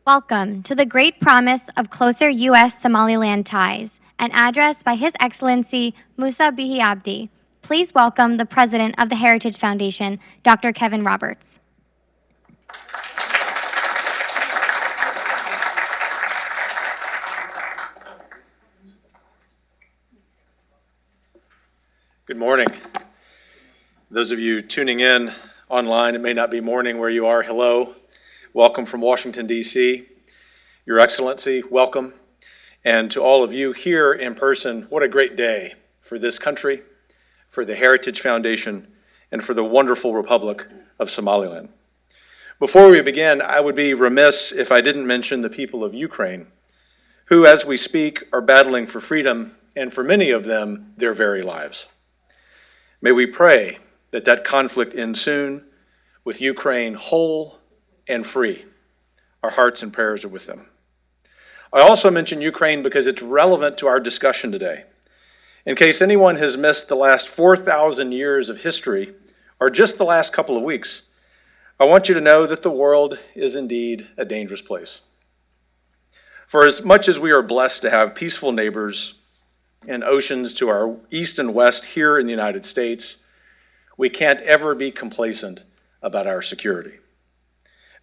Welcome to the great promise of closer U.S.-Somaliland ties, an address by His Excellency Musa Bihi Abdi. Please welcome the President of the Heritage Foundation, Dr. Kevin Roberts. Good morning. Those of you tuning in online, it may not be morning where you are. Hello. Welcome from Washington, D.C. Your Excellency, welcome. And to all of you here in person, what a great day for this country, for the Heritage Foundation, and for the wonderful Republic of Somaliland. Before we begin, I would be remiss if I didn't mention the people of Ukraine, who, as we speak, are battling for freedom, and for many of them, their very lives. May we pray that that conflict ends soon, with Ukraine whole and free. Our hearts and prayers are with them. I also mention Ukraine because it's relevant to our discussion today. In case anyone has missed the last 4,000 years of history, or just the last couple of weeks, I want you to know that the world is indeed a dangerous place. For as much as we are blessed to have peaceful neighbors and oceans to our east and west here in the United States, we can't ever be complacent about our security.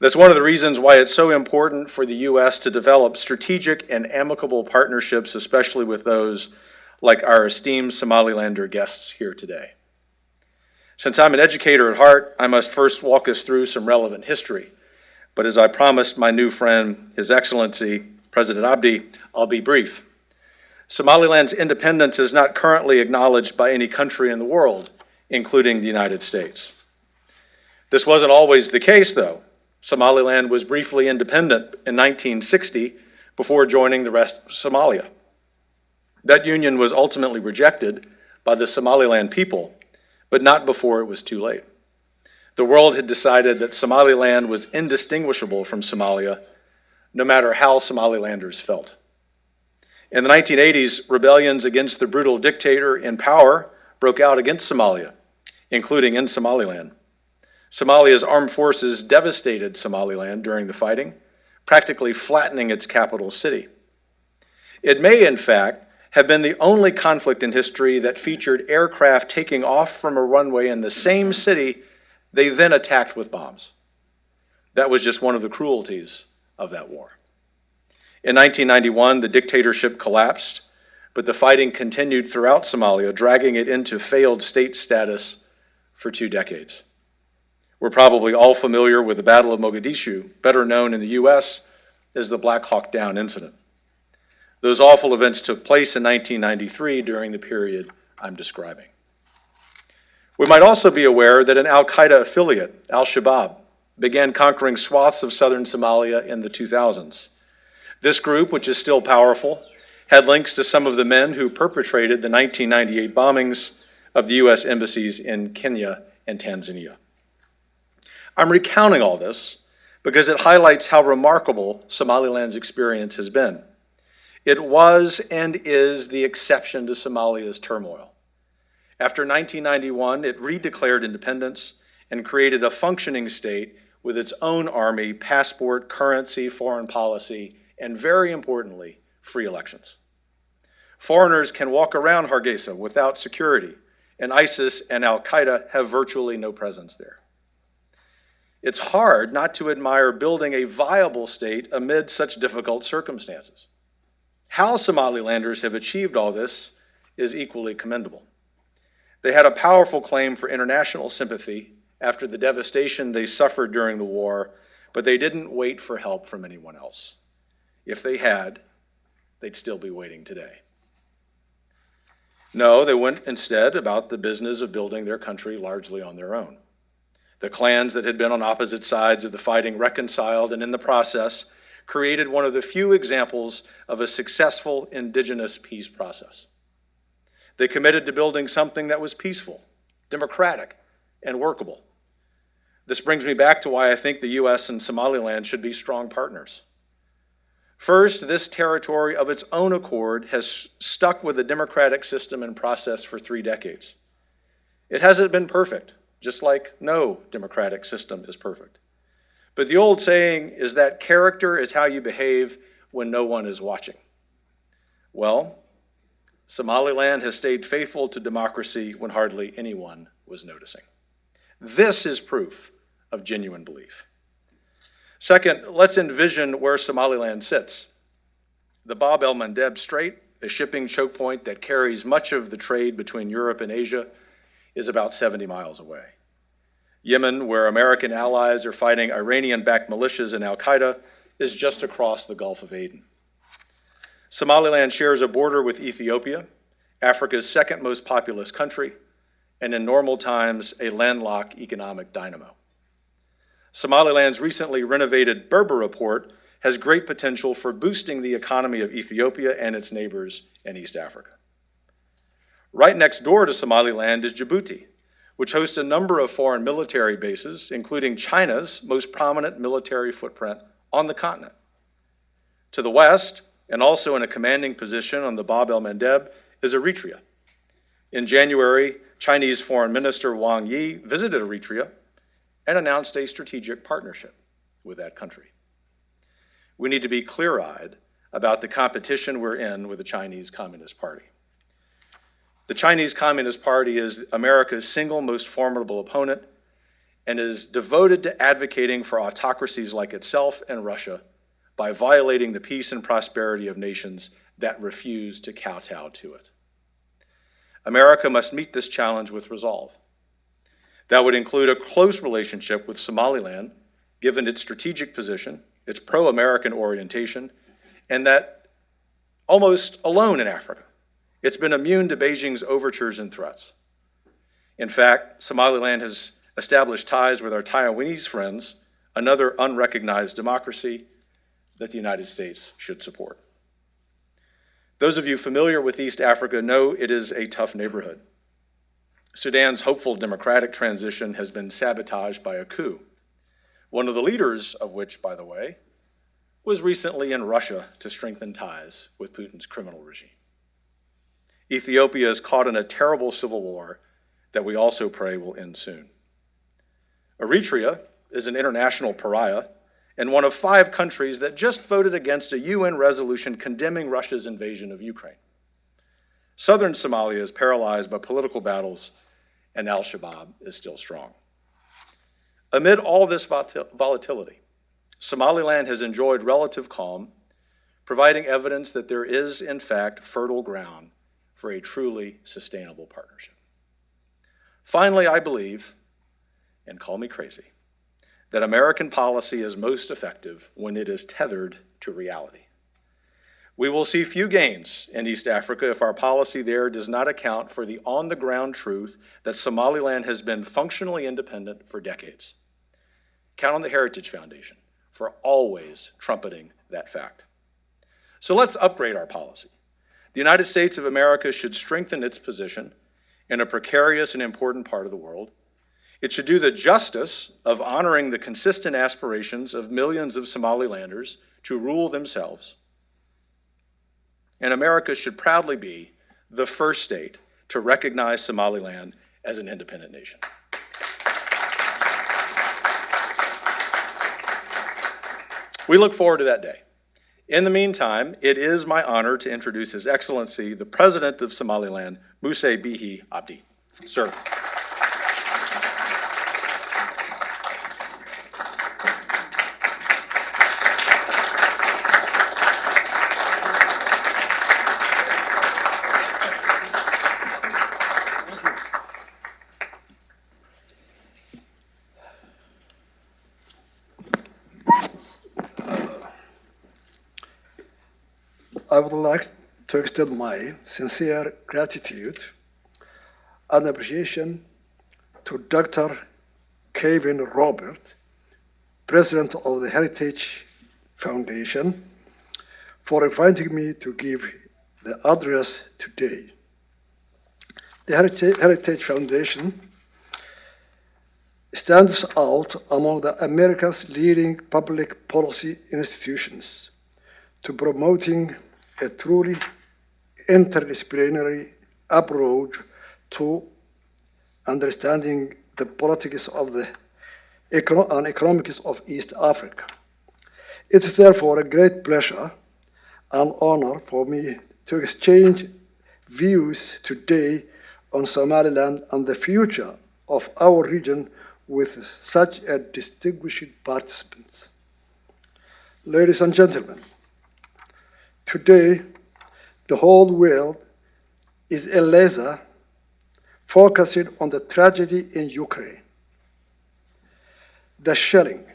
That's one of the reasons why it's so important for the U.S. to develop strategic and amicable partnerships, especially with those like our esteemed Somalilander guests here today. Since I'm an educator at heart, I must first walk us through some relevant history. But as I promised my new friend, His Excellency, President Abdi, I'll be brief. Somaliland's independence is not currently acknowledged by any country in the world, including the United States. This wasn't always the case, though. Somaliland was briefly independent in 1960 before joining the rest of Somalia. That union was ultimately rejected by the Somaliland people, but not before it was too late. The world had decided that Somaliland was indistinguishable from Somalia, no matter how Somalilanders felt. In the 1980s, rebellions against the brutal dictator in power broke out against Somalia, including in Somaliland. Somalia's armed forces devastated Somaliland during the fighting, practically flattening its capital city. It may, in fact, have been the only conflict in history that featured aircraft taking off from a runway in the same city they then attacked with bombs. That was just one of the cruelties of that war. In 1991, the dictatorship collapsed, but the fighting continued throughout Somalia, dragging it into failed state status for 2 decades. We're probably all familiar with the Battle of Mogadishu, better known in the U.S. as the Black Hawk Down incident. Those awful events took place in 1993 during the period I'm describing. We might also be aware that an al-Qaeda affiliate, al-Shabaab, began conquering swaths of southern Somalia in the 2000s. This group, which is still powerful, had links to some of the men who perpetrated the 1998 bombings of the U.S. embassies in Kenya and Tanzania. I'm recounting all this because it highlights how remarkable Somaliland's experience has been. It was and is the exception to Somalia's turmoil. After 1991, it redeclared independence and created a functioning state with its own army, passport, currency, foreign policy, and very importantly, free elections. Foreigners can walk around Hargeisa without security, and ISIS and al-Qaeda have virtually no presence there. It's hard not to admire building a viable state amid such difficult circumstances. How Somalilanders have achieved all this is equally commendable. They had a powerful claim for international sympathy after the devastation they suffered during the war, but they didn't wait for help from anyone else. If they had, they'd still be waiting today. No, they went instead about the business of building their country largely on their own. The clans that had been on opposite sides of the fighting reconciled, and in the process, created one of the few examples of a successful indigenous peace process. They committed to building something that was peaceful, democratic, and workable. This brings me back to why I think the U.S. and Somaliland should be strong partners. First, this territory of its own accord has stuck with the democratic system and process for 3 decades. It hasn't been perfect, just like no democratic system is perfect. But the old saying is that character is how you behave when no one is watching. Well, Somaliland has stayed faithful to democracy when hardly anyone was noticing. This is proof of genuine belief. Second, let's envision where Somaliland sits. The Bab el-Mandeb Strait, a shipping choke point that carries much of the trade between Europe and Asia, is about 70 miles away. Yemen, where American allies are fighting Iranian-backed militias and al-Qaeda, is just across the Gulf of Aden. Somaliland shares a border with Ethiopia, Africa's second most populous country, and in normal times, a landlocked economic dynamo. Somaliland's recently renovated Berbera port has great potential for boosting the economy of Ethiopia and its neighbors in East Africa. Right next door to Somaliland is Djibouti, which hosts a number of foreign military bases, including China's most prominent military footprint on the continent. To the west, and also in a commanding position on the Bab el-Mandeb, is Eritrea. In January, Chinese Foreign Minister Wang Yi visited Eritrea and announced a strategic partnership with that country. We need to be clear-eyed about the competition we're in with the Chinese Communist Party. The Chinese Communist Party is America's single most formidable opponent and is devoted to advocating for autocracies like itself and Russia by violating the peace and prosperity of nations that refuse to kowtow to it. America must meet this challenge with resolve. That would include a close relationship with Somaliland, given its strategic position, its pro-American orientation, and that almost alone in Africa, it's been immune to Beijing's overtures and threats. In fact, Somaliland has established ties with our Taiwanese friends, another unrecognized democracy that the United States should support. Those of you familiar with East Africa know it is a tough neighborhood. Sudan's hopeful democratic transition has been sabotaged by a coup, one of the leaders of which, by the way, was recently in Russia to strengthen ties with Putin's criminal regime. Ethiopia is caught in a terrible civil war that we also pray will end soon. Eritrea is an international pariah and one of 5 countries that just voted against a UN resolution condemning Russia's invasion of Ukraine. Southern Somalia is paralyzed by political battles, and al-Shabaab is still strong. Amid all this volatility, Somaliland has enjoyed relative calm, providing evidence that there is, in fact, fertile ground for a truly sustainable partnership. Finally, I believe, and call me crazy, that American policy is most effective when it is tethered to reality. We will see few gains in East Africa if our policy there does not account for the on-the-ground truth that Somaliland has been functionally independent for decades. Count on the Heritage Foundation for always trumpeting that fact. So let's upgrade our policy. The United States of America should strengthen its position in a precarious and important part of the world. It should do the justice of honoring the consistent aspirations of millions of Somalilanders to rule themselves. And America should proudly be the first state to recognize Somaliland as an independent nation. We look forward to that day. In the meantime, it is my honor to introduce His Excellency, the President of Somaliland, Muse Bihi Abdi. Sir. I would like to extend my sincere gratitude and appreciation to Dr. Kevin Robert, President of the Heritage Foundation, for inviting me to give the address today. The Heritage Foundation stands out among the America's leading public policy institutions to promoting a truly interdisciplinary approach to understanding the politics of the and economics of East Africa. It is therefore a great pleasure and honor for me to exchange views today on Somaliland and the future of our region with such a distinguished participants. Ladies and gentlemen, today the whole world is a laser focusing on the tragedy in Ukraine. The shelling,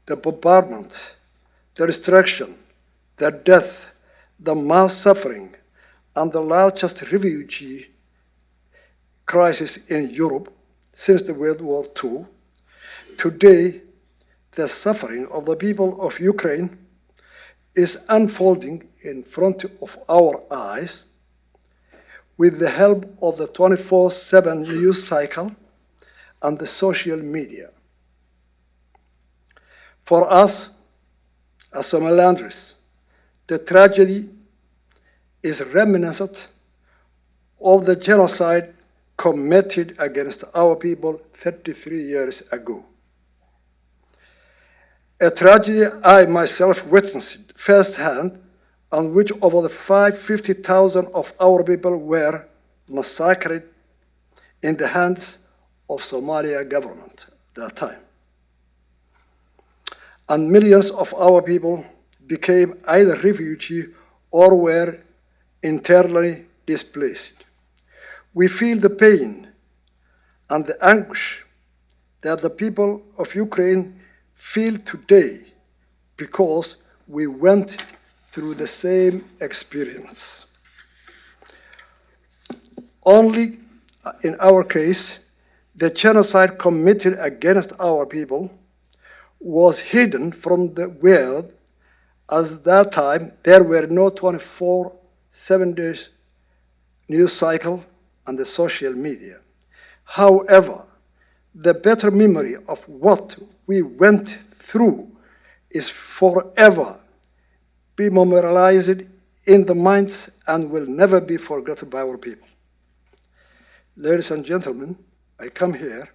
the bombardment, the destruction, the death, the mass suffering, and the largest refugee crisis in Europe since the World War II. Today, the suffering of the people of Ukraine is unfolding in front of our eyes with the help of the 24/7 news cycle and the social media. For us, as Somalilanders, the tragedy is reminiscent of the genocide committed against our people 33 years ago. A tragedy I myself witnessed firsthand, on which over 50,000 of our people were massacred in the hands of Somalia government at that time. And millions of our people became either refugees or were internally displaced. We feel the pain and the anguish that the people of Ukraine feel today because we went through the same experience. Only in our case, the genocide committed against our people was hidden from the world, as at that time there were no 24/7 days news cycle and the social media. However, the better memory of what we went through is forever be memorialized in the minds and will never be forgotten by our people. Ladies and gentlemen, I come here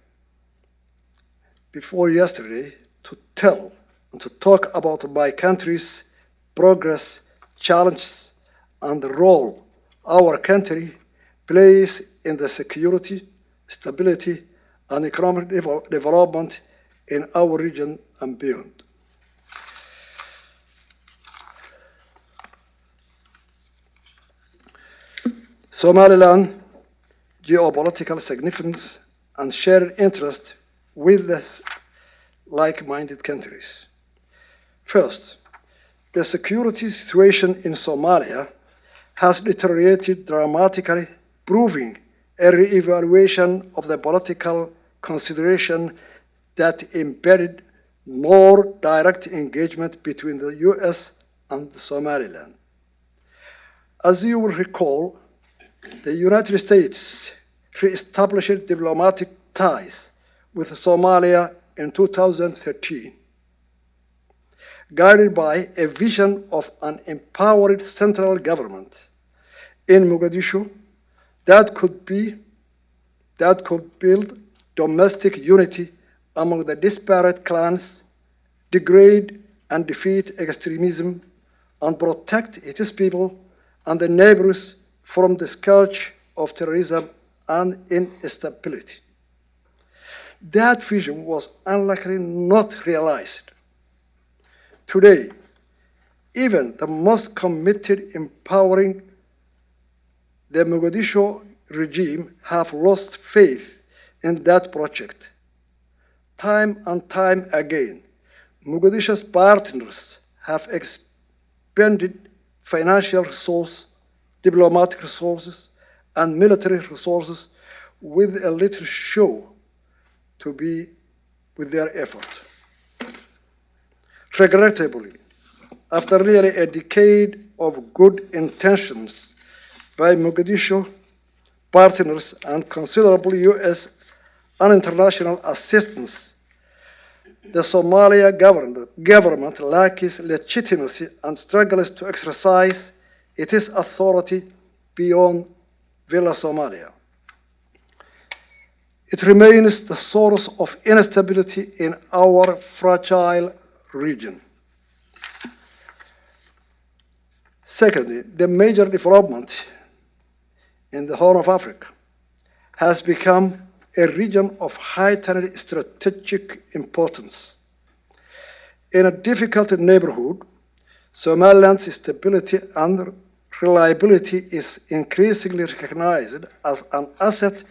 before yesterday to tell and to talk about my country's progress, challenges, and the role our country plays in the security, stability, and economic development in our region and beyond. Somaliland, geopolitical significance, and shared interest with the like-minded countries. First, the security situation in Somalia has deteriorated dramatically, proving a re-evaluation of the political consideration that embedded more direct engagement between the US and Somaliland. As you will recall, the United States re-established diplomatic ties with Somalia in 2013, guided by a vision of an empowered central government in Mogadishu that could build domestic unity among the disparate clans, degrade and defeat extremism, and protect its people and the neighbors from the scourge of terrorism and instability. That vision was unlikely not realized. Today, even the most committed empowering the Mogadishu regime have lost faith in that project. Time and time again, Mogadishu's partners have expended financial resources, diplomatic resources, and military resources with a little show to be with their effort. Regrettably, after nearly a decade of good intentions by Mogadishu partners and considerable US and international assistance, the Somalia government lacks legitimacy and struggles to exercise its authority beyond Villa Somalia. It remains the source of instability in our fragile region. Secondly, the major development in the Horn of Africa has become a region of heightened strategic importance. In a difficult neighborhood, Somaliland's stability and reliability is increasingly recognized as an asset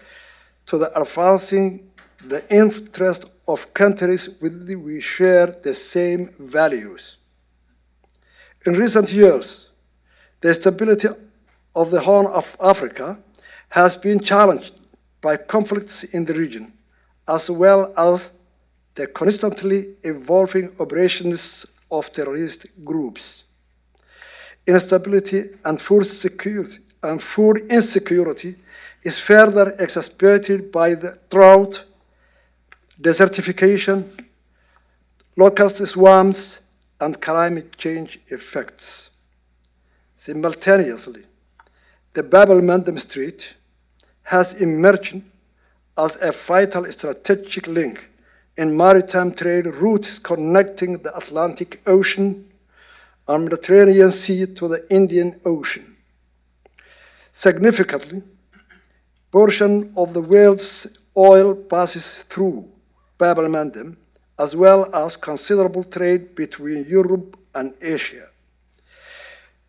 to the advancing the interest of countries with which we share the same values. In recent years, the stability of the Horn of Africa has been challenged by conflicts in the region, as well as the constantly evolving operations of terrorist groups. Instability and food insecurity is further exacerbated by the drought, desertification, locust swarms, and climate change effects. Simultaneously, the Bab-el-Mandeb Strait has emerged as a vital strategic link in maritime trade routes connecting the Atlantic Ocean and Mediterranean Sea to the Indian Ocean. Significantly, portion of the world's oil passes through Bab-el-Mandeb, as well as considerable trade between Europe and Asia.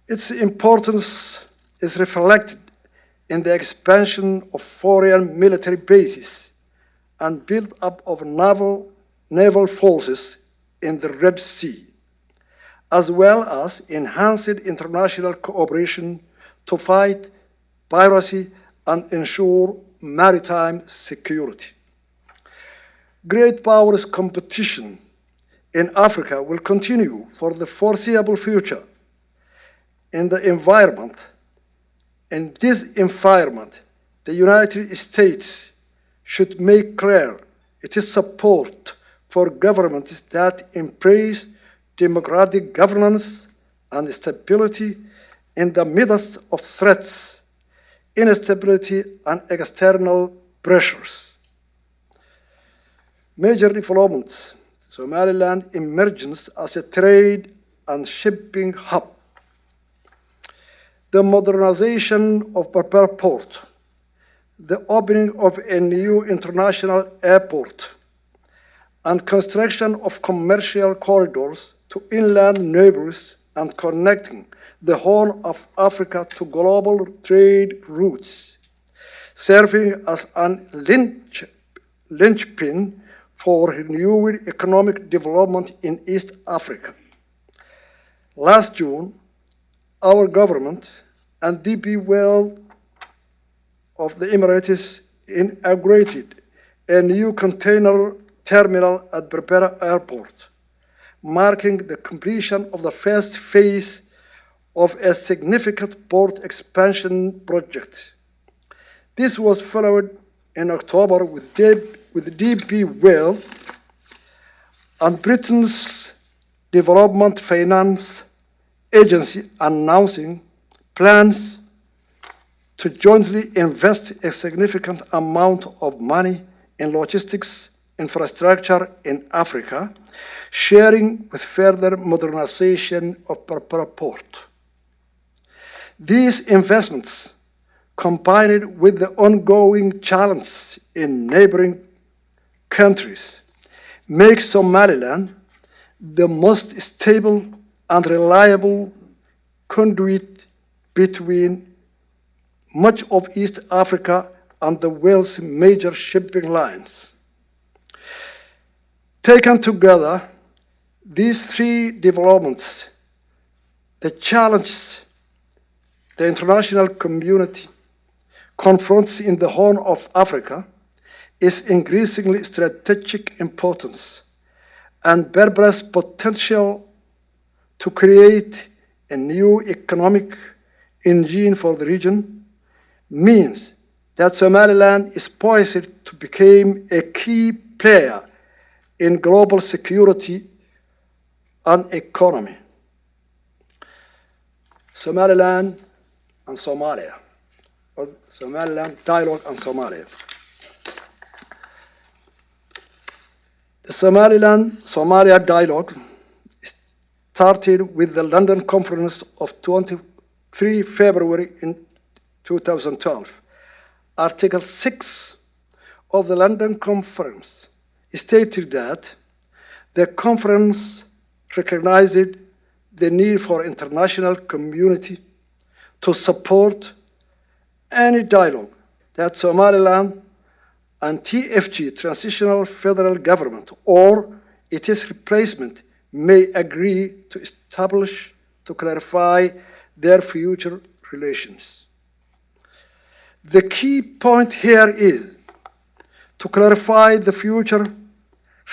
Its importance is reflected in the expansion of foreign military bases and build-up of naval forces in the Red Sea, as well as enhanced international cooperation to fight piracy and ensure maritime security. Great powers competition in Africa will continue for the foreseeable future. In this environment, the United States should make clear its support for governments that embrace democratic governance and stability in the midst of threats, instability, and external pressures. Major developments: Somaliland emerges as a trade and shipping hub. The modernization of Berbera Port, the opening of a new international airport, and construction of commercial corridors to inland neighbors and connecting the Horn of Africa to global trade routes, serving as an linchpin for renewed economic development in East Africa. Last June, our government and DP World of the Emirates inaugurated a new container terminal at Berbera Airport, marking the completion of the first phase of a significant port expansion project. This was followed in October with DP World and Britain's Development Finance Agency announcing plans to jointly invest a significant amount of money in logistics infrastructure in Africa, sharing with further modernization of Berbera Port. These investments, combined with the ongoing challenges in neighboring countries, make Somaliland the most stable and reliable conduit between much of East Africa and the world's major shipping lines. Taken together, these three developments, the challenges the international community confronts in the Horn of Africa is increasingly strategic importance, and Berbera's potential to create a new economic engine for the region means that Somaliland is poised to become a key player in global security and economy. Somaliland and Somalia, or Somaliland dialogue and Somalia. The Somaliland-Somalia dialogue started with the London Conference of 23 February in 2012. Article 6 of the London Conference stated that the conference recognized the need for international community to support any dialogue that Somaliland and TFG, Transitional Federal Government, or its replacement, may agree to establish to clarify their future relations. The key point here is to clarify the future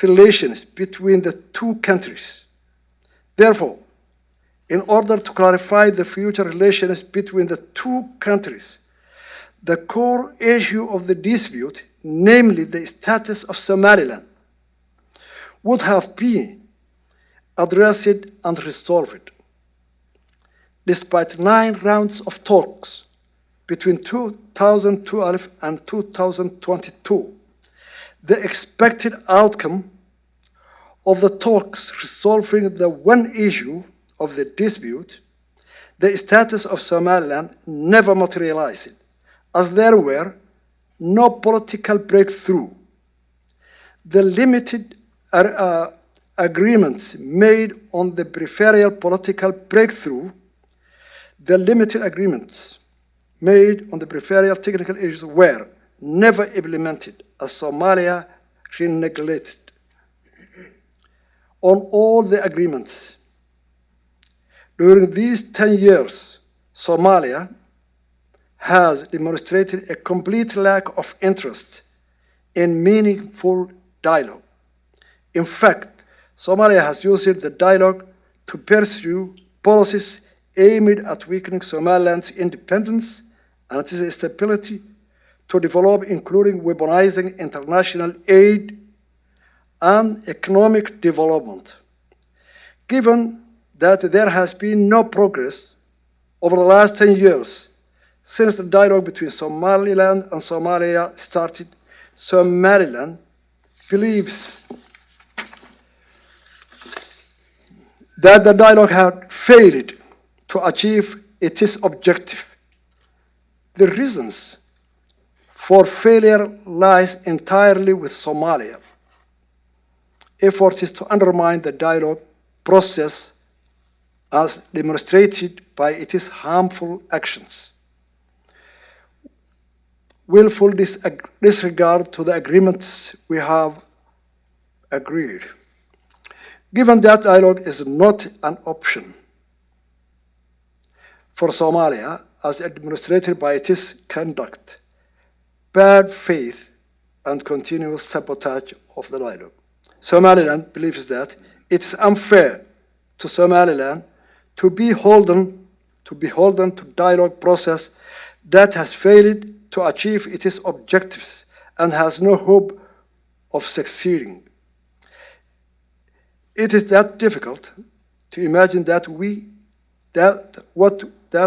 relations between the two countries. Therefore, in order to clarify the future relations between the two countries, the core issue of the dispute, namely the status of Somaliland, would have been addressed and resolved. Despite 9 rounds of talks between 2012 and 2022, the expected outcome of the talks resolving the one issue of the dispute, the status of Somaliland, never materialized, as there were no political breakthrough. The limited agreements made on the peripheral political breakthrough, the limited agreements made on the peripheral technical issues were never implemented, as Somalia reneglected on all the agreements. During these 10 years, Somalia has demonstrated a complete lack of interest in meaningful dialogue. In fact, Somalia has used the dialogue to pursue policies aimed at weakening Somaliland's independence and its stability to develop, including weaponizing international aid and economic development. Given that there has been no progress over the last 10 years since the dialogue between Somaliland and Somalia started, Somaliland believes that the dialogue had failed to achieve its objective. The reasons for failure lies entirely with Somalia. Efforts to undermine the dialogue process as demonstrated by its harmful actions. Willful disregard to the agreements we have agreed. Given that dialogue is not an option for Somalia, as demonstrated by its conduct, bad faith, and continuous sabotage of the dialogue. Somaliland believes that it's unfair to Somaliland to be beholden to dialogue process that has failed to achieve its objectives and has no hope of succeeding. It is that difficult to imagine that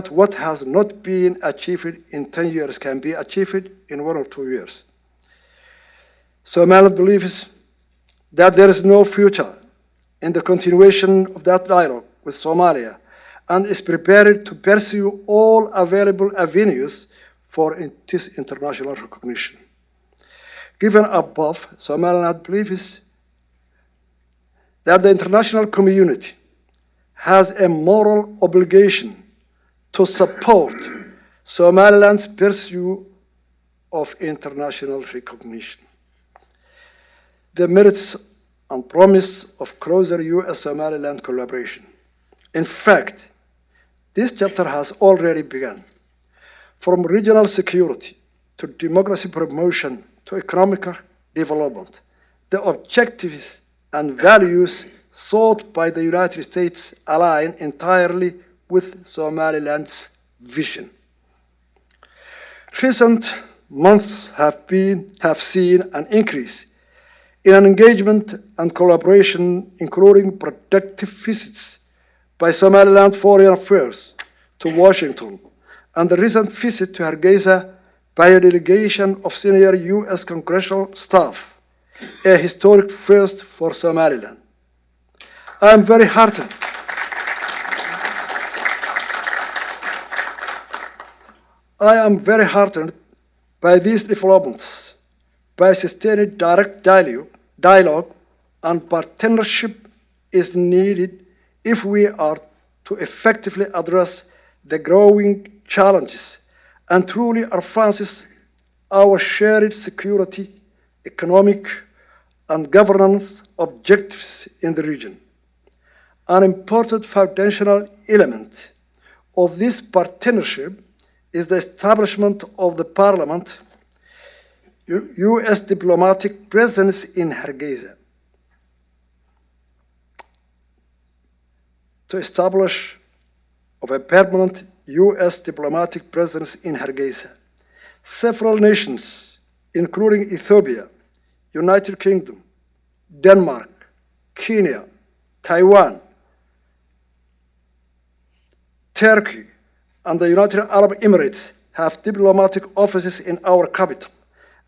what has not been achieved in 10 years can be achieved in 1 or 2 years. Somaliland believes that there is no future in the continuation of that dialogue with Somalia and is prepared to pursue all available avenues for its international recognition. Given above, Somaliland believes that the international community has a moral obligation to support Somaliland's pursuit of international recognition. The merits and promise of closer U.S.-Somaliland collaboration. In fact, this chapter has already begun. From regional security to democracy promotion to economic development, the objectives and values sought by the United States align entirely with Somaliland's vision. Recent months have seen an increase in an engagement and collaboration, including productive visits by Somaliland Foreign Affairs to Washington, and the recent visit to Hargeisa by a delegation of senior U.S. congressional staff, a historic first for Somaliland. I am very heartened. I am very heartened by these developments, by sustained direct dialogue and partnership is needed if we are to effectively address the growing challenges and truly advance our shared security, economic, and governance objectives in the region. An important foundational element of this partnership is the establishment of the Parliament U.S. diplomatic presence in Hargeisa. To establish of a permanent U.S. diplomatic presence in Hargeisa. Several nations, including Ethiopia, United Kingdom, Denmark, Kenya, Taiwan, Turkey, and the United Arab Emirates have diplomatic offices in our capital,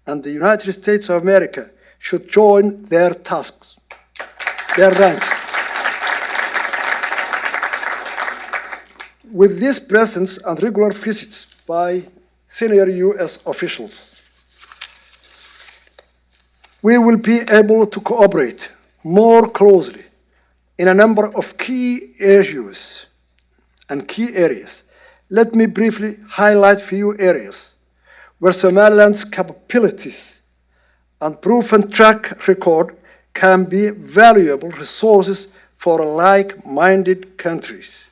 and the United States of America should join their tasks, their ranks. With this presence and regular visits by senior U.S. officials, we will be able to cooperate more closely in a number of key issues and key areas. Let me briefly highlight few areas where Somaliland's capabilities and proven track record can be valuable resources for like-minded countries.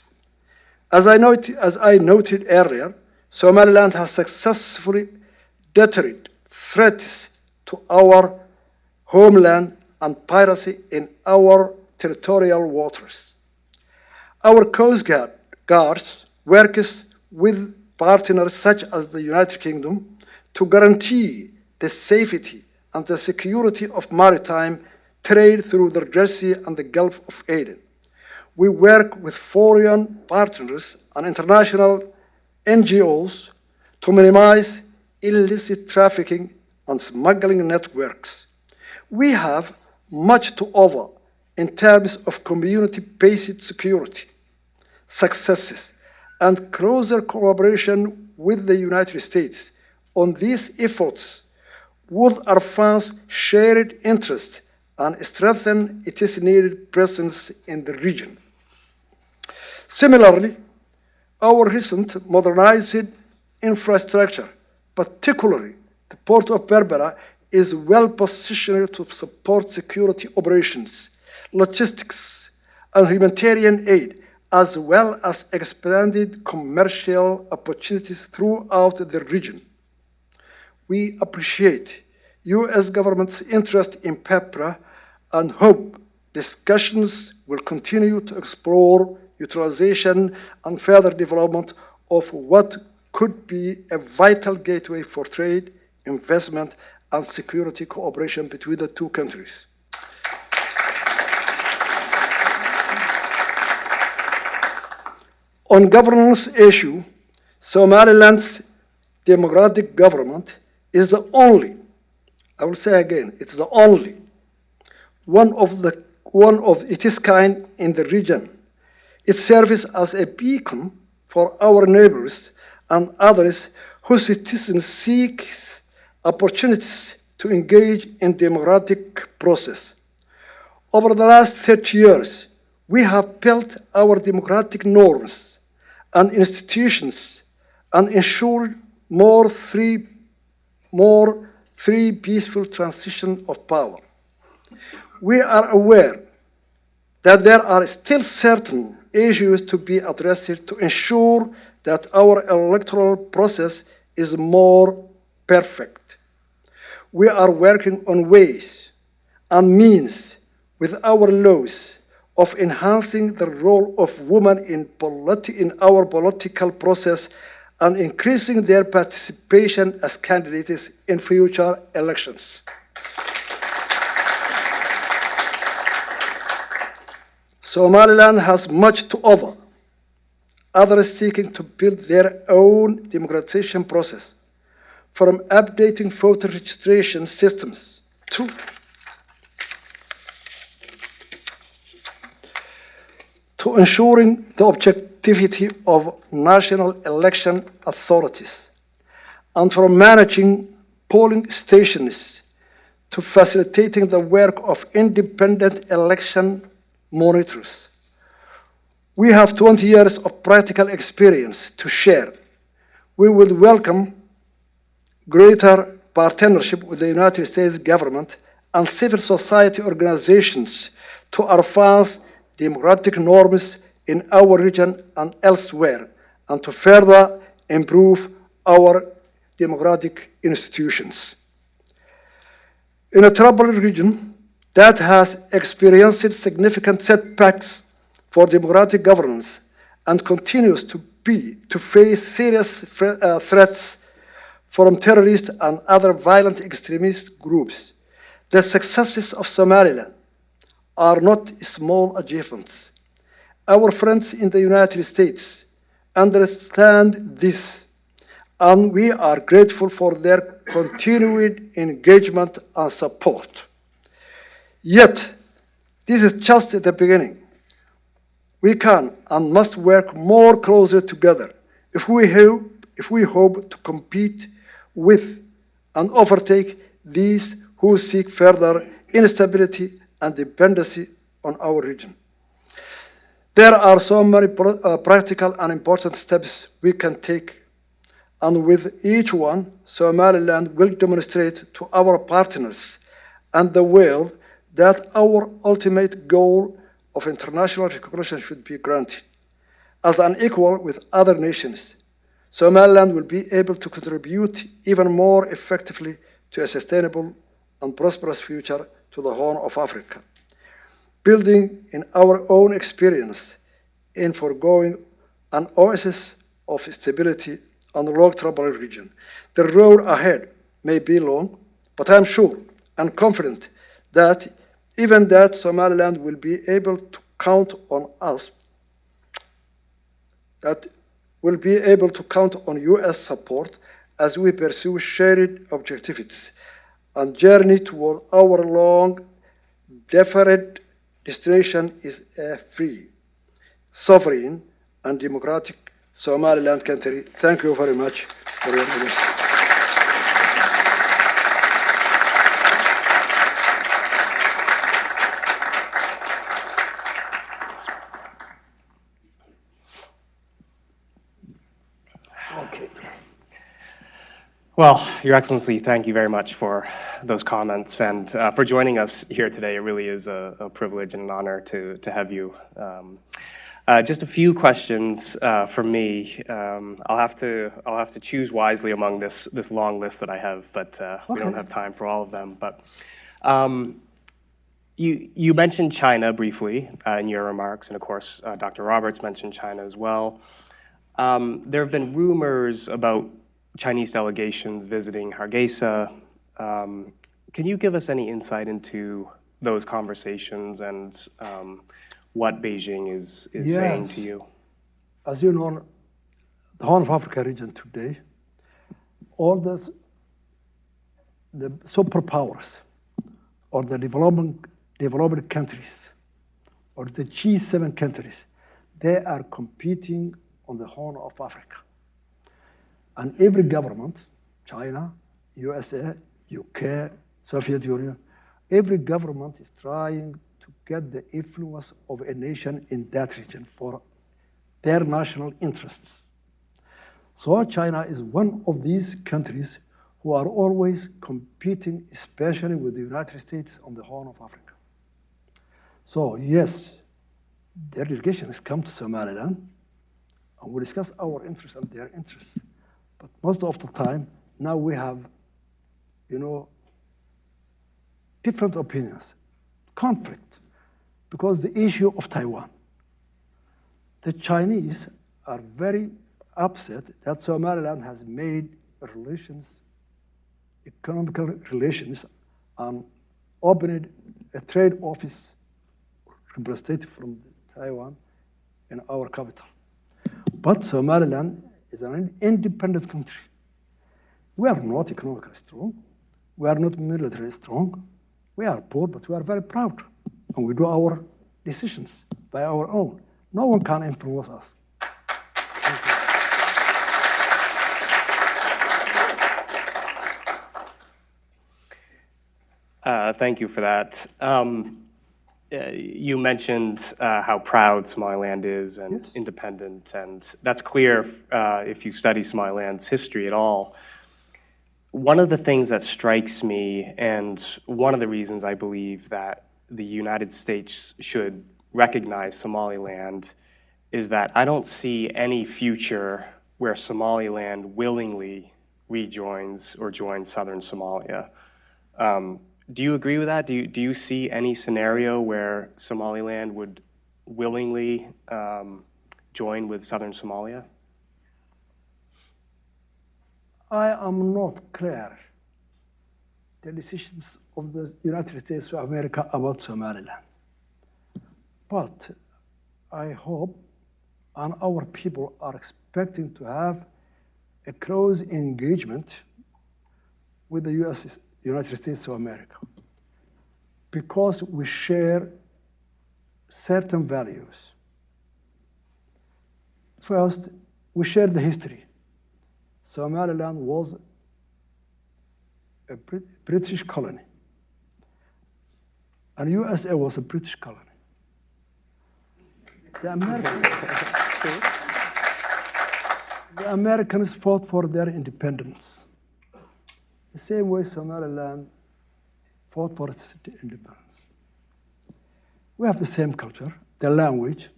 As I noted earlier, Somaliland has successfully deterred threats to our homeland and piracy in our territorial waters. Our Coast Guards works with partners such as the United Kingdom to guarantee the safety and the security of maritime trade through the Red Sea and the Gulf of Aden. We work with foreign partners and international NGOs to minimize illicit trafficking and smuggling networks. We have much to offer in terms of community-based security, successes, and closer collaboration with the United States on these efforts would advance shared interest and strengthen its needed presence in the region. Similarly, our recent modernized infrastructure, particularly the Port of Berbera, is well positioned to support security operations, logistics, and humanitarian aid, as well as expanded commercial opportunities throughout the region. We appreciate U.S. government's interest in Berbera and hope discussions will continue to explore utilization and further development of what could be a vital gateway for trade, investment, and security cooperation between the two countries. On governance issue, Somaliland's democratic government is the only, I will say again, it's the only one of its kind in the region. It serves as a beacon for our neighbors and others whose citizens seek opportunities to engage in democratic process. Over the last 30 years, we have built our democratic norms and institutions and ensured more free peaceful transition of power. We are aware that there are still certain issues to be addressed to ensure that our electoral process is more perfect. We are working on ways and means with our laws of enhancing the role of women in our political process and increasing their participation as candidates in future elections. Somaliland has much to offer, others seeking to build their own democratization process, from updating voter registration systems to to ensuring the objectivity of national election authorities, and from managing polling stations to facilitating the work of independent election monitors. We have 20 years of practical experience to share. We would welcome greater partnership with the United States government and civil society organizations to advance democratic norms in our region and elsewhere, and to further improve our democratic institutions. In a troubled region that has experienced significant setbacks for democratic governance and continues to face serious threats from terrorist and other violent extremist groups, the successes of Somaliland are not small achievements. Our friends in the United States understand this, and we are grateful for their continued engagement and support. Yet, this is just the beginning. We can and must work more closely together if we hope to compete with and overtake these who seek further instability and dependency on our region. There are so many practical and important steps we can take, and with each one, Somaliland will demonstrate to our partners and the world that our ultimate goal of international recognition should be granted. As an equal with other nations, Somaliland will be able to contribute even more effectively to a sustainable and prosperous future to the Horn of Africa, building in our own experience in foregoing an oasis of stability and long troubled region. The road ahead may be long, but I'm sure and confident that even that Somaliland will be able to count on us, that will be able to count on US support as we pursue shared objectives and journey toward our long deferred destination is a free, sovereign, and democratic Somaliland country. Thank you very much for your attention. Well, Your Excellency, thank you very much for those comments and for joining us here today. It really is a privilege and an honor to have you. Just a few questions from me. I'll have to choose wisely among this long list that I have, but we don't have time for all of them. But you mentioned China briefly in your remarks, and of course, Dr. Roberts mentioned China as well. There have been rumors about Chinese delegations visiting Hargeisa. Can you give us any insight into those conversations and what Beijing is saying to you? As you know, the Horn of Africa region today, all the superpowers or the developed countries or the G7 countries, they are competing on the Horn of Africa. And every government, China, USA, UK, Soviet Union, every government is trying to get the influence of a nation in that region for their national interests. So China is one of these countries who are always competing, especially with the United States on the Horn of Africa. So yes, their delegation has come to Somaliland, and we discuss our interests and their interests. But most of the time, now we have, different opinions, conflict, because the issue of Taiwan. The Chinese are very upset that Somaliland has made relations, economical relations, and opened a trade office representative from Taiwan in our capital. But Somaliland is an independent country. We are not economically strong. We are not militarily strong. We are poor, but we are very proud. And we do our decisions by our own. No one can influence us. Thank you for that. You mentioned how proud Somaliland is and Yes. independent, and that's clear if you study Somaliland's history at all. One of the things that strikes me, and one of the reasons I believe that the United States should recognize Somaliland, is that I don't see any future where Somaliland willingly rejoins or joins southern Somalia. Do you agree with that? Do you see any scenario where Somaliland would willingly join with southern Somalia? I am not clear the decisions of the United States of America about Somaliland. But I hope, and our people are expecting to have a close engagement with the United States of America, because we share certain values. First, we share the history. Somaliland was a British colony, and USA was a British colony. The Americans fought for their independence, the same way Somaliland fought for its independence. We have the same culture, the language,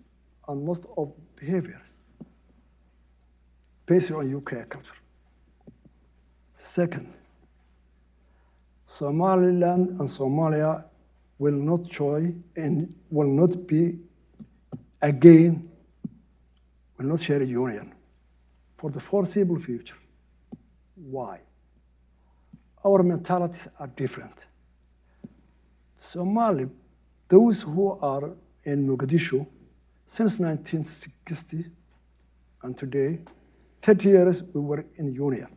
and most of behaviors based on UK culture. Second, Somaliland and Somalia will not join and will not be again, will not share a union for the foreseeable future. Why? Our mentalities are different. Somali, those who are in Mogadishu since 1960 and today, 30 years we were in union.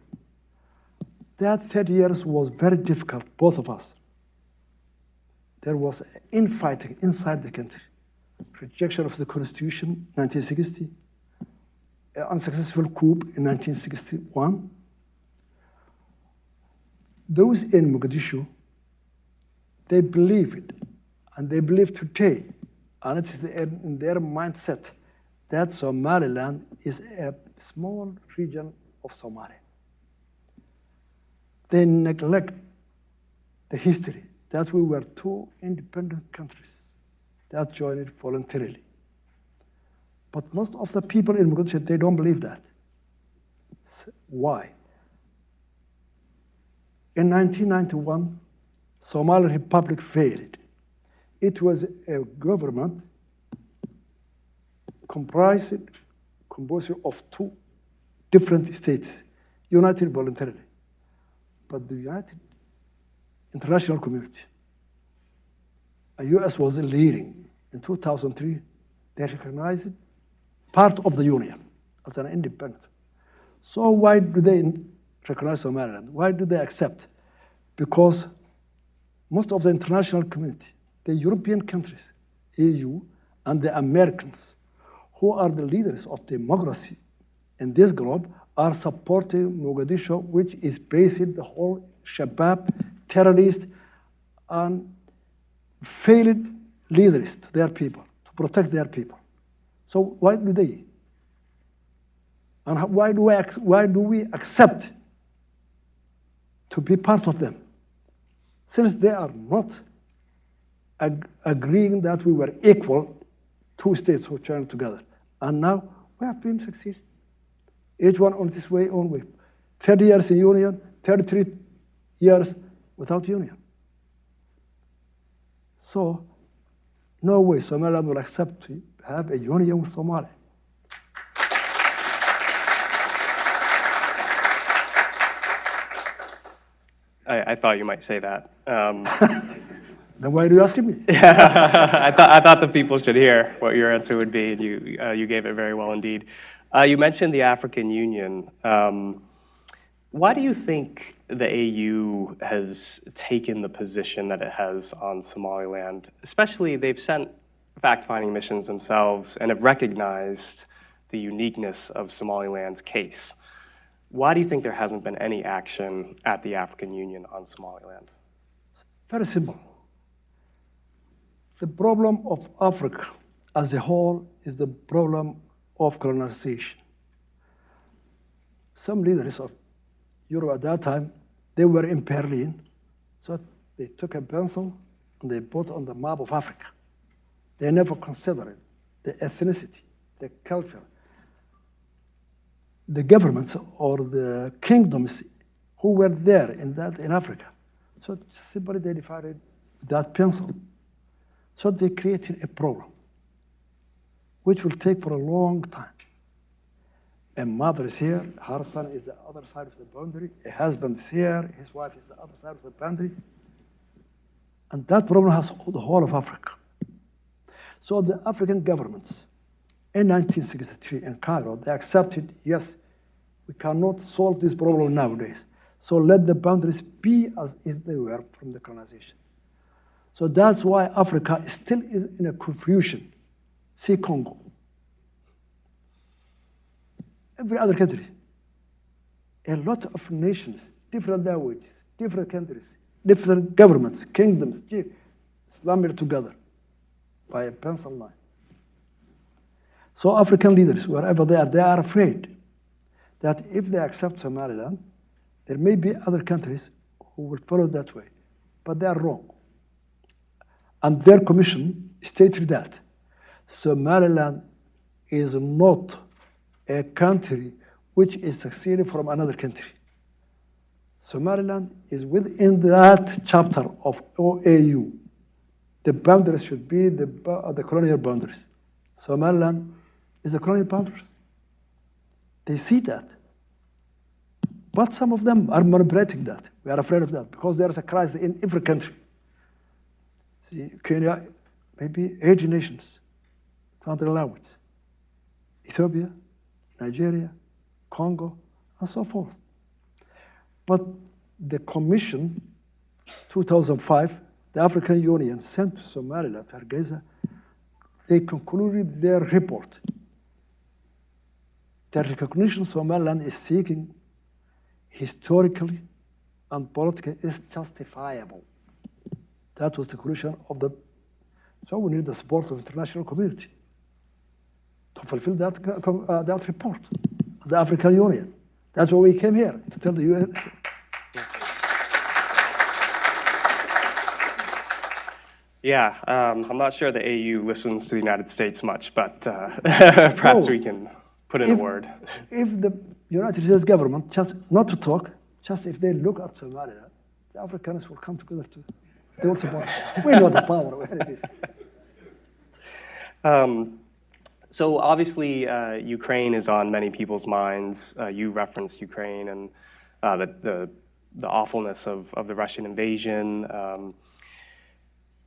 That 30 years was very difficult, both of us. There was infighting inside the country. Rejection of the Constitution, 1960. An unsuccessful coup in 1961. Those in Mogadishu, they believe it, and they believe today, and it is in their mindset that Somaliland is a small region of Somalia. They neglect the history that we were two independent countries that joined voluntarily. But most of the people in Mogadishu, they don't believe that. Why? In 1991, Somali Republic failed. It was a government composed of two different states, united voluntarily. But the United International Community, the US was leading. In 2003, they recognized part of the Union as an independent. So why do they recognize Somaliland? Why do they accept? Because most of the international community, the European countries, EU, and the Americans, who are the leaders of democracy in this globe, are supporting Mogadishu, which is based the whole Shabab, terrorist, and failed leaders to their people, to protect their people. So why do they? And why do we accept to be part of them? Since they are not agreeing that we were equal, two states who joined together. And now we have been succeeding. Each one on this way, own way. 30 years in union, 33 years without union. So, no way Somaliland will accept to have a union with Somalia. I thought you might say that. Then why do you ask me? I thought the people should hear what your answer would be, and you gave it very well indeed. You mentioned the African Union. Why do you think the AU has taken the position that it has on Somaliland? Especially, they've sent fact-finding missions themselves and have recognized the uniqueness of Somaliland's case. Why do you think there hasn't been any action at the African Union on Somaliland? Very simple. The problem of Africa as a whole is the problem of colonization. Some leaders of Europe at that time, they were in Berlin, so they took a pencil and they put on the map of Africa. They never considered the ethnicity, the culture, the governments or the kingdoms who were there in Africa. So simply they divided that pencil. So they created a problem, which will take for a long time. A mother is here, her son is the other side of the boundary, a husband is here, his wife is the other side of the boundary. And that problem has the whole of Africa. So the African governments in 1963 in Cairo, they accepted, yes, we cannot solve this problem nowadays. So let the boundaries be as they were from the colonization. So that's why Africa still is in a confusion. See Congo. Every other country. A lot of nations, different languages, different countries, different governments, kingdoms, slammed together by a pencil line. So African leaders, wherever they are afraid that if they accept Somaliland, there may be other countries who will follow that way. But they are wrong. And their commission stated that Somaliland is not a country which is succeeding from another country. Somaliland is within that chapter of OAU. The boundaries should be the colonial boundaries. Somaliland is the colonial boundaries. They see that. But some of them are manipulating that. We are afraid of that because there is a crisis in every country. See, Kenya, maybe 80 nations, country language. Ethiopia, Nigeria, Congo, and so forth. But the Commission, 2005, the African Union sent to Somaliland, to Hargeisa, they concluded their report. The recognition Somaliland is seeking historically and politically is justifiable. That was the conclusion of the. So we need the support of the international community to fulfill that report, the African Union. That's why we came here, to tell the UN. Yeah, I'm not sure the AU listens to the United States much, but perhaps we can put in a word. If the United States government, just not to talk, just if they look at Somalia, the Africans will come together too. They will support. We know the power where it is. So obviously, Ukraine is on many people's minds. You referenced Ukraine and the awfulness of the Russian invasion.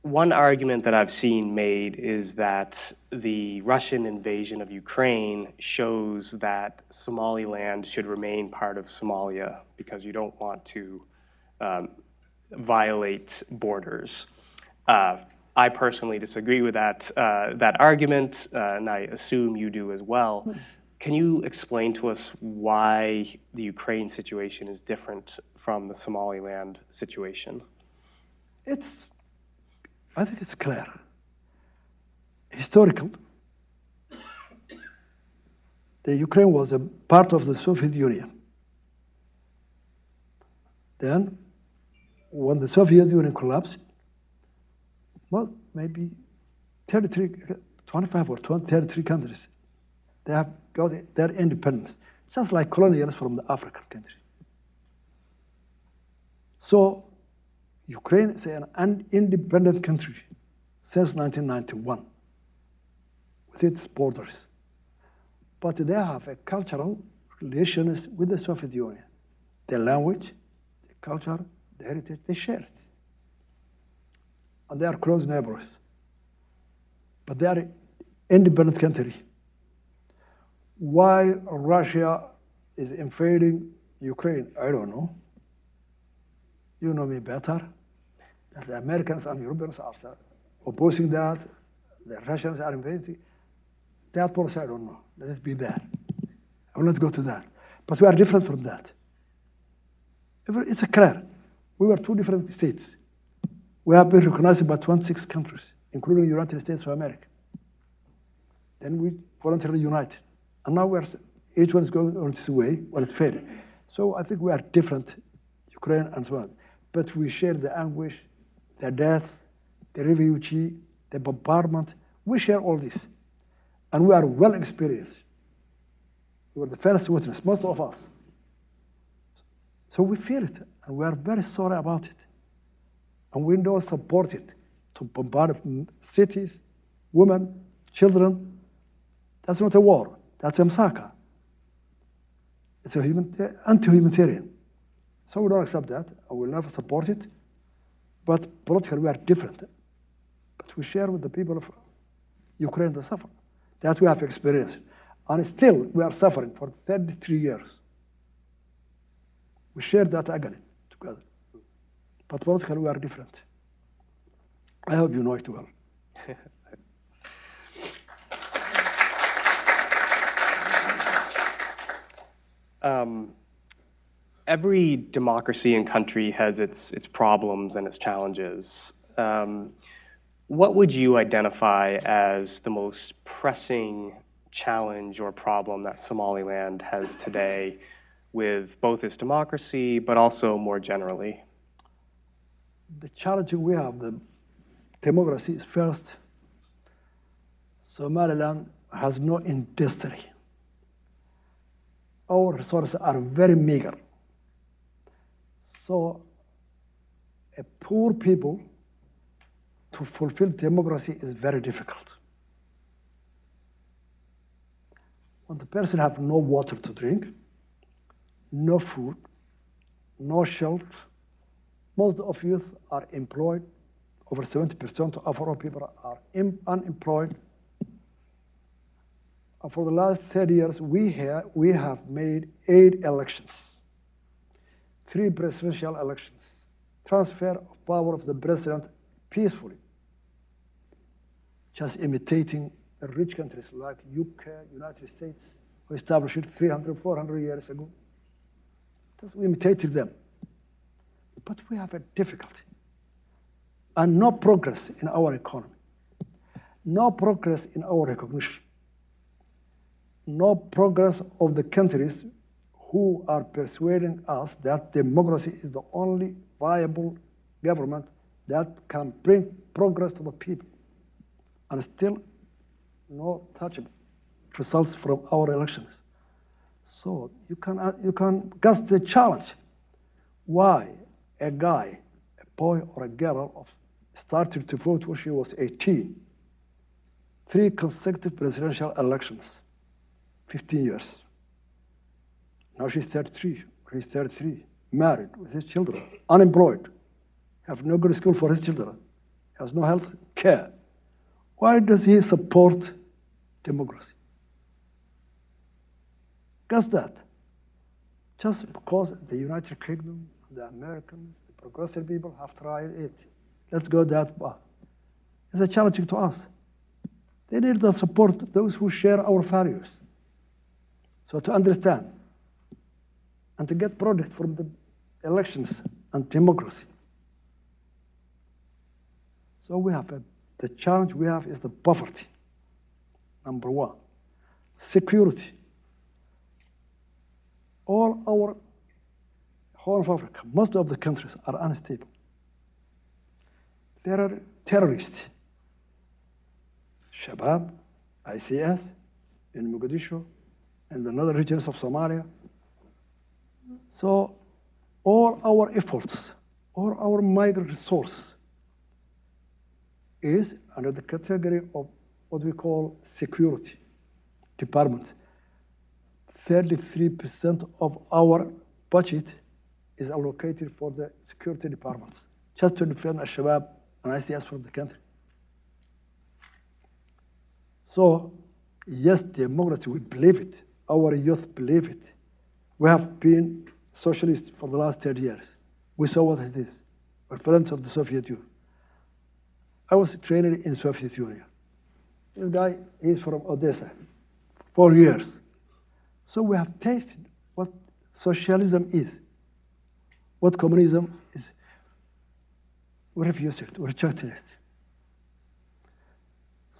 One argument that I've seen made is that the Russian invasion of Ukraine shows that Somaliland should remain part of Somalia because you don't want to violate borders. I personally disagree with that argument, and I assume you do as well. Can you explain to us why the Ukraine situation is different from the Somaliland situation? I think it's clear. Historical. The Ukraine was a part of the Soviet Union. Then, when the Soviet Union collapsed, well, maybe 25 or 33 countries, they have got their independence, just like colonials from the African countries. So, Ukraine is an independent country since 1991 with its borders. But they have a cultural relations with the Soviet Union. The language, the culture, the heritage, they share it. And they are close neighbors. But they are an independent country. Why Russia is invading Ukraine, I don't know. You know me better. That the Americans and Europeans are opposing that. The Russians are invading. That policy, I don't know. Let it be there. I will not go to that. But we are different from that. It's a clear. We were two different states. We have been recognized by 26 countries, including the United States of America. Then we voluntarily united. And now each one is going on its way when it's fair. So I think we are different, Ukraine and so on. But we share the anguish, the death, the refugee, the bombardment. We share all this. And we are well experienced. We were the first witness, most of us. So we feel it, and we are very sorry about it. And we don't support it to bombard cities, women, children. That's not a war. That's a massacre. It's anti-humanitarian. So we don't accept that, and we'll never support it. But politically, we are different. But we share with the people of Ukraine the suffering. That we have experienced. And still, we are suffering for 33 years. We share that agony together. But politically, we are different. I hope you know it well. Every democracy and country has its problems and its challenges. What would you identify as the most pressing challenge or problem that Somaliland has today with both its democracy, but also more generally? The challenge we have, the democracy is first, Somaliland has no industry. Our resources are very meager. So, a poor people to fulfill democracy is very difficult. When the person have no water to drink, no food, no shelter, most of youth are employed. Over 70% of our people are unemployed. And for the last 30 years, we have made 8 elections, 3 presidential elections, transfer of power of the president peacefully, just imitating rich countries like UK, United States, who established it 300, 400 years ago. We imitated them. But we have a difficulty. And no progress in our economy. No progress in our recognition. No progress of the countries who are persuading us that democracy is the only viable government that can bring progress to the people. And still, no touchable results from our elections. So you can guess the challenge. Why a guy, a boy or a girl, started to vote when she was 18? 3 consecutive presidential elections, 15 years. Now she's 33, he's 33, married with his children, unemployed, have no good school for his children, has no health care. Why does he support democracy? Guess that. Just because the United Kingdom, the Americans, the progressive people have tried it. Let's go that path. It's a challenge to us. They need to support those who share our values. So to understand and to get product from the elections and democracy. So we have the challenge we have is the poverty, number 1. Security. All our Horn of Africa, most of the countries are unstable. There are terrorists, Shabab, ICS, in Mogadishu, and in other regions of Somalia. So all our efforts, all our migrant resource is under the category of what we call security department. 33% of our budget is allocated for the security departments, just to defend Al-Shabaab and ICS from the country. So, yes, democracy, we believe it. Our youth believe it. We have been socialists for the last 30 years. We saw what it is. We're friends of the Soviet Union. I was trained in Soviet Union. This guy is from Odessa, 4 years. So we have tasted what socialism is, what communism is. We refused it, we rejected it.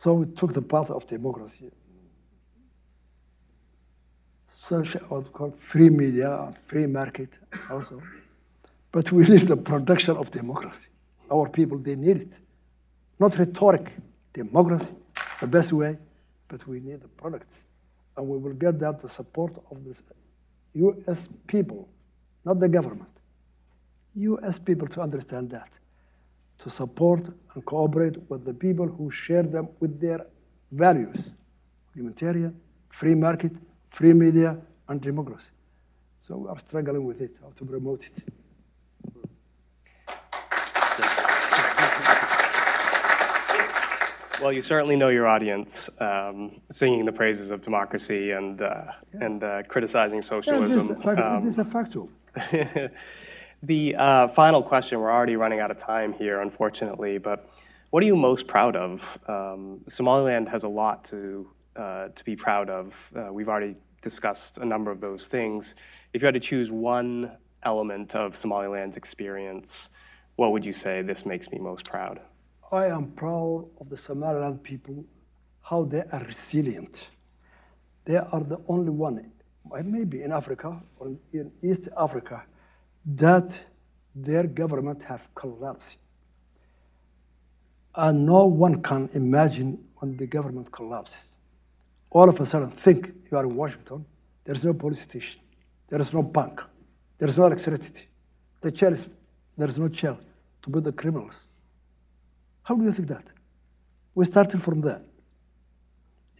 So we took the path of democracy. Social, what we call free media, free market also. But we need the production of democracy. Our people, they need it. Not rhetoric, democracy, the best way, but we need the products. And we will get that the support of the US people, not the government. US people to understand that, to support and cooperate with the people who share them with their values, humanitarian, free market, free media, and democracy. So we are struggling with it, how to promote it. Well, you certainly know your audience, singing the praises of democracy and criticizing socialism. It is a factual. The final question, we're already running out of time here, unfortunately, but what are you most proud of? Somaliland has a lot to be proud of. We've already discussed a number of those things. If you had to choose one element of Somaliland's experience, what would you say this makes me most proud? I am proud of the Somaliland people, how they are resilient. They are the only one, maybe in Africa or in East Africa, that their government have collapsed. And no one can imagine when the government collapses. All of a sudden, think you are in Washington, there's no police station, there is no bank, there is no electricity. There is no jail to put the criminals. How do you think that? We started from there.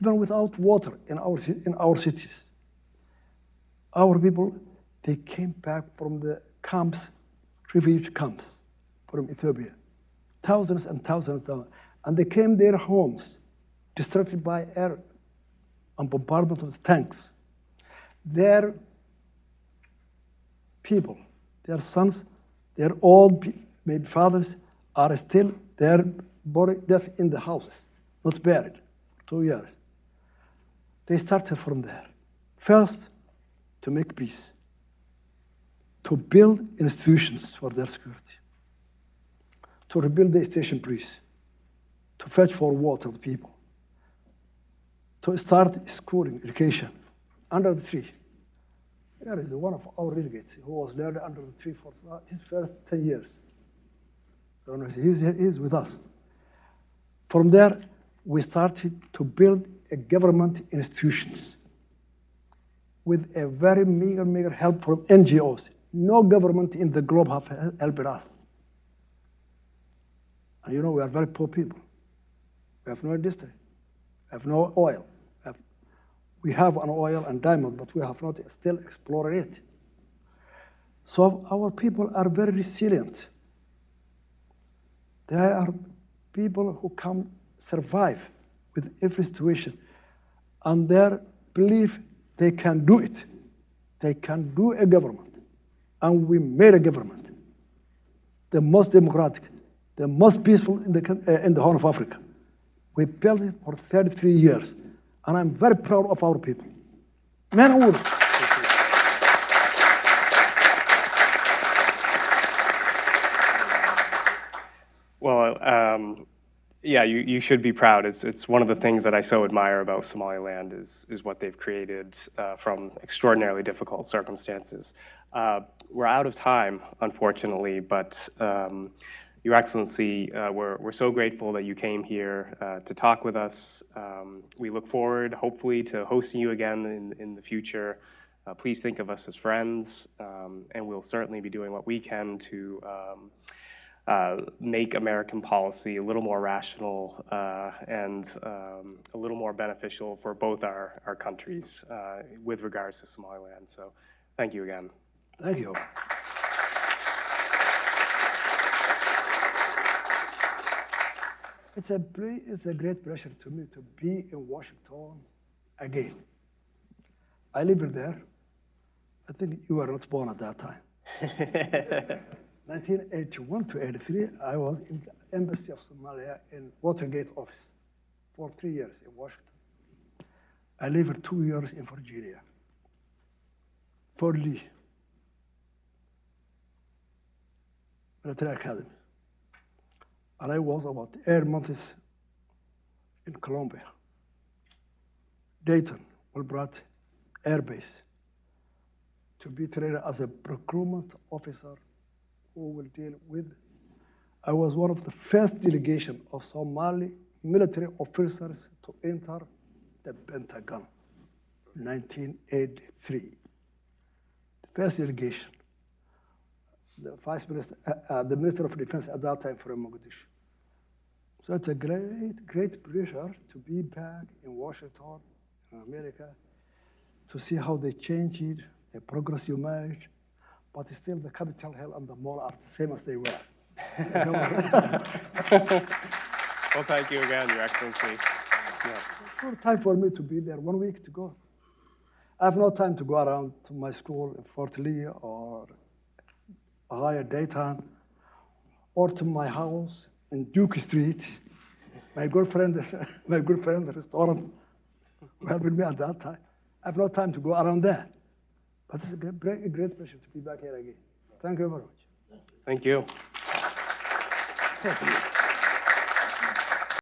Even without water in our cities. Our people, they came back from the camps, refugee camps from Ethiopia. Thousands and thousands of them. And they came their homes, destructed by air and bombardment of tanks. Their people, their sons, their old maybe fathers are still their body death in the houses, not buried, 2 years. They started from there. First, to make peace, to build institutions for their security, to rebuild the station police, to fetch for water the people, to start schooling, education, under the tree. There is one of our delegates who was learning under the tree for his first 10 years. He's with us. From there, we started to build a government institutions with a very meager help from NGOs. No government in the globe have helped us. And you know, we are very poor people. We have no industry. We have no oil. We have an oil and diamond, but we have not still explored it. So our people are very resilient. They are people who can survive with every situation. And their belief they can do it. They can do a government. And we made a government. The most democratic, the most peaceful in the Horn of Africa. We built it for 33 years. And I'm very proud of our people. Men and women. Well, yeah, you should be proud. It's one of the things that I so admire about Somaliland is what they've created from extraordinarily difficult circumstances. We're out of time, unfortunately, but Your Excellency, we're so grateful that you came here to talk with us. We look forward, hopefully, to hosting you again in the future. Please think of us as friends, and we'll certainly be doing what we can to make American policy a little more rational and a little more beneficial for both our countries with regards to Somaliland. So thank you again. Thank you. It's a great pleasure to me to be in Washington again. I lived there. I think you were not born at that time. 1981 to 83, I was in the Embassy of Somalia in Watergate office. for 3 years in Washington. I lived 2 years in Virginia, Fort Lee Military Academy. And I was about 8 months in Colombia, Dayton, Wilbraham Air Base, to be trained as a procurement officer who will deal with. I was one of the first delegation of Somali military officers to enter the Pentagon, 1983. The first delegation. The Vice Minister, the Minister of Defense at that time from Mogadishu. So it's a great pleasure to be back in Washington, in America, to see how they changed it, the progress you made, but still the Capitol Hill and the mall are the same as they were. Well, thank you again, Your Excellency. Yeah. Good time for me to be there, 1 week to go. I have no time to go around to my school in Fort Lee or higher Dayton, or to my house in Duke Street. My good friend, the restaurant, who helped me at that time. I have no time to go around there. But it's a great pleasure to be back here again. Thank you very much. Thank you. Thank you.